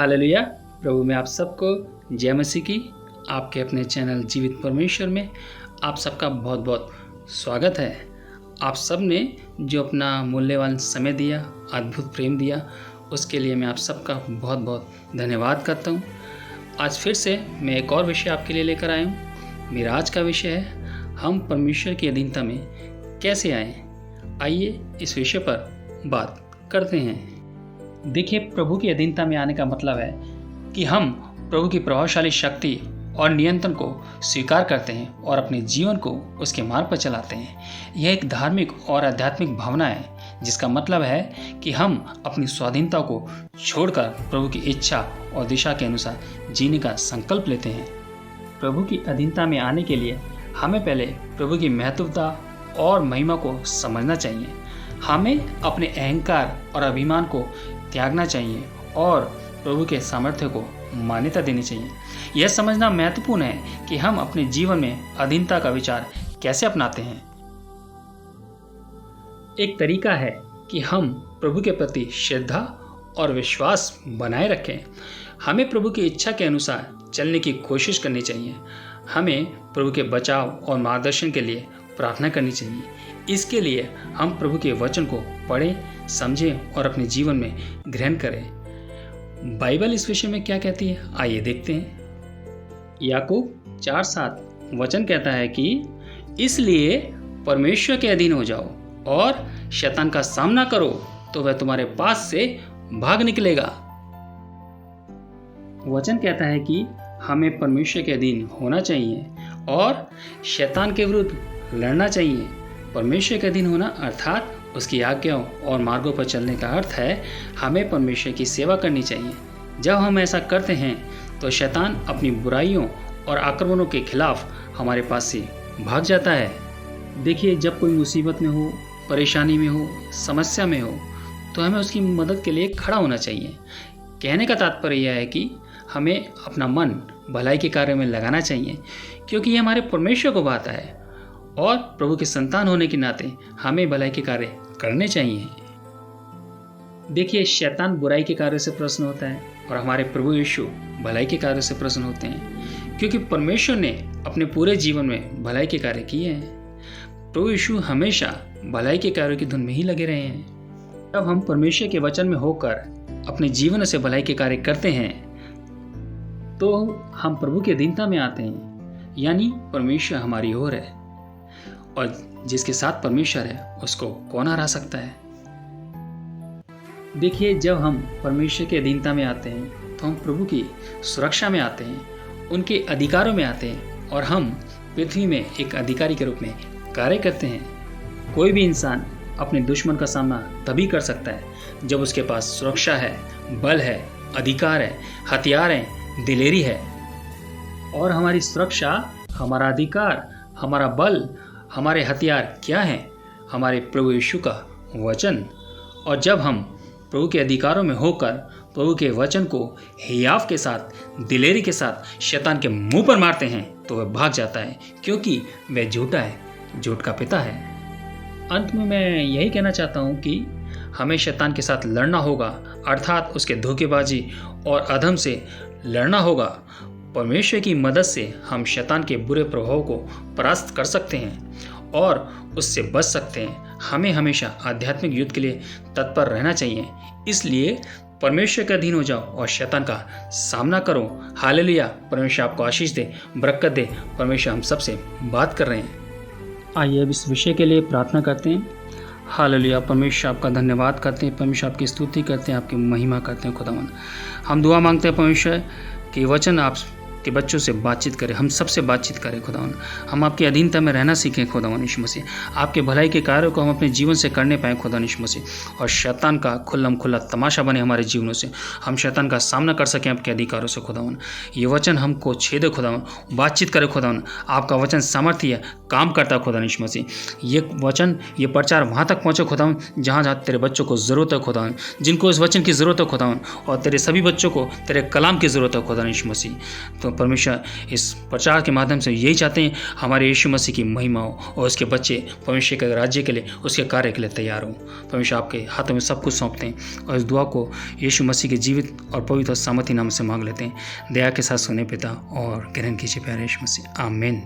Hallelujah. प्रभु में आप सबको जय मसीह की। आपके अपने चैनल जीवित परमेश्वर में आप सबका बहुत बहुत स्वागत है। आप सब ने जो अपना मूल्यवान समय दिया, अद्भुत प्रेम दिया, उसके लिए मैं आप सबका बहुत बहुत धन्यवाद करता हूँ। आज फिर से मैं एक और विषय आपके लिए लेकर आया हूँ। मेरा आज का विषय है, हम परमेश्वर की अधीनता में कैसे आएँ। आइए इस विषय पर बात करते हैं। देखिए, प्रभु की अधीनता में आने का मतलब है कि हम प्रभु की प्रभावशाली शक्ति और नियंत्रण को स्वीकार करते हैं और अपने जीवन को उसके मार्ग पर चलाते हैं। यह एक धार्मिक और आध्यात्मिक भावना है, जिसका मतलब है कि हम अपनी स्वाधीनता को छोड़कर प्रभु की इच्छा और दिशा के अनुसार जीने का संकल्प लेते हैं। प्रभु की अधीनता में आने के लिए हमें पहले प्रभु की महत्वता और महिमा को समझना चाहिए। हमें अपने अहंकार और अभिमान को त्यागना चाहिए और प्रभु के सामर्थ्य को मान्यता देनी चाहिए। यह समझना महत्वपूर्ण है कि हम अपने जीवन में अधीनता का विचार कैसे अपनाते हैं। एक तरीका है कि हम प्रभु के प्रति श्रद्धा और विश्वास बनाए रखें। हमें प्रभु की इच्छा के अनुसार चलने की कोशिश करनी चाहिए। हमें प्रभु के बचाव और मार्गदर्शन के लिए प्रार्थना करनी चाहिए। इसके लिए हम प्रभु के वचन को पढ़ें, समझें और अपने जीवन में ग्रहण करें। बाइबल इस विषय में क्या कहती है, आइए देखते हैं। याकूब 4:7 वचन कहता है कि इसलिए परमेश्वर के अधीन हो जाओ और शैतान का सामना करो, तो वह तुम्हारे पास से भाग निकलेगा। वचन कहता है कि हमें परमेश्वर के अधीन होना चाहिए और शैतान के विरुद्ध लड़ना चाहिए। परमेश्वर के अधीन होना अर्थात उसकी आज्ञाओं और मार्गों पर चलने का अर्थ है हमें परमेश्वर की सेवा करनी चाहिए। जब हम ऐसा करते हैं तो शैतान अपनी बुराइयों और आक्रमणों के खिलाफ हमारे पास से भाग जाता है। देखिए, जब कोई मुसीबत में हो, परेशानी में हो, समस्या में हो, तो हमें उसकी मदद के लिए खड़ा होना चाहिए। कहने का तात्पर्य यह है कि हमें अपना मन भलाई के कार्य में लगाना चाहिए, क्योंकि ये हमारे परमेश्वर को भाता है और प्रभु के संतान होने के नाते हमें भलाई के कार्य करने चाहिए। देखिए, शैतान बुराई के कार्य से प्रसन्न होता है और हमारे प्रभु यीशु भलाई के कार्य से प्रसन्न होते हैं, क्योंकि परमेश्वर ने अपने पूरे जीवन में भलाई के कार्य किए हैं। प्रभु यीशु हमेशा भलाई के कार्यों की धुन में ही लगे रहे हैं। जब हम परमेश्वर के वचन में होकर अपने जीवन से भलाई के कार्य करते हैं तो हम प्रभु की अधीनता में आते हैं, यानी परमेश्वर हमारी ओर है और जिसके साथ परमेश्वर है उसको कौन हरा सकता है। देखिए, जब हम परमेश्वर के अधीनता में आते हैं तो हम प्रभु की सुरक्षा में आते हैं, उनके अधिकारों में आते हैं और हम पृथ्वी में एक अधिकारी के रूप में कार्य करते हैं। कोई भी इंसान अपने दुश्मन का सामना तभी कर सकता है जब उसके पास सुरक्षा है, बल है, अधिकार है, हथियार है, दिलेरी है। और हमारी सुरक्षा, हमारा अधिकार, हमारा बल, हमारे हथियार क्या हैं? हमारे प्रभु यीशु का वचन। और जब हम प्रभु के अधिकारों में होकर प्रभु के वचन को हियाव के साथ, दिलेरी के साथ शैतान के मुंह पर मारते हैं तो वह भाग जाता है, क्योंकि वह झूठा है, झूठ का पिता है। अंत में मैं यही कहना चाहता हूँ कि हमें शैतान के साथ लड़ना होगा, अर्थात उसके धोखेबाजी और अधर्म से लड़ना होगा। परमेश्वर की मदद से हम शैतान के बुरे प्रभाव को परास्त कर सकते हैं और उससे बच सकते हैं। हमें हमेशा आध्यात्मिक युद्ध के लिए तत्पर रहना चाहिए। इसलिए परमेश्वर के अधीन हो जाओ और शैतान का सामना करो। हालेलुया। परमेश्वर आपको आशीष दे, बरकत दे। परमेश्वर हम सबसे बात कर रहे हैं। आइए अब इस विषय के लिए प्रार्थना करते हैं। हालेलुया। परमेश्वर आपका धन्यवाद करते हैं, परमेश्वर आपकी स्तुति करते हैं, आपकी महिमा करते हैं। खुदावन, हम दुआ मांगते हैं परमेश्वर कि वचन आप के बच्चों से बातचीत करें, हम सबसे बातचीत करें खुदावन। हम आपकी अधीनता में रहना सीखें खुदावन यीशु मसीह। आपके भलाई के कार्यों को हम अपने जीवन से करने पाएँ खुदावन यीशु मसीह। और शैतान का खुल्लम खुल्ला तमाशा बने हमारे जीवनों से, हम शैतान का सामना कर सकें आपके अधिकारों से खुदावन। ये वचन हमको छेदे खुदावन, बातचीत करे खुदावन। आपका वचन सामर्थ्य है, काम करता है खुदावन यीशु मसीह। ये वचन, ये प्रचार वहाँ तक पहुँचे खुदावन जहाँ जहाँ तेरे बच्चों को ज़रूरत है खुदावन, जिनको इस वचन की ज़रूरत है खुदावन। और तेरे सभी बच्चों को तेरे कलाम की ज़रूरत है खुदावन यीशु मसीह। तो परमेश्वर इस प्रचार के माध्यम से यही चाहते हैं, हमारे यीशु मसीह की महिमा हो और उसके बच्चे परमेश्वर के राज्य के लिए, उसके कार्य के लिए तैयार हों। परमेश्वर आपके हाथों में सब कुछ सौंपते हैं और इस दुआ को यीशु मसीह के जीवित और पवित्र और सामर्थी नाम से मांग लेते हैं। दया के साथ सुने पिता और ग्रहण कीजिए प्यारे यीशु मसीह। आमीन।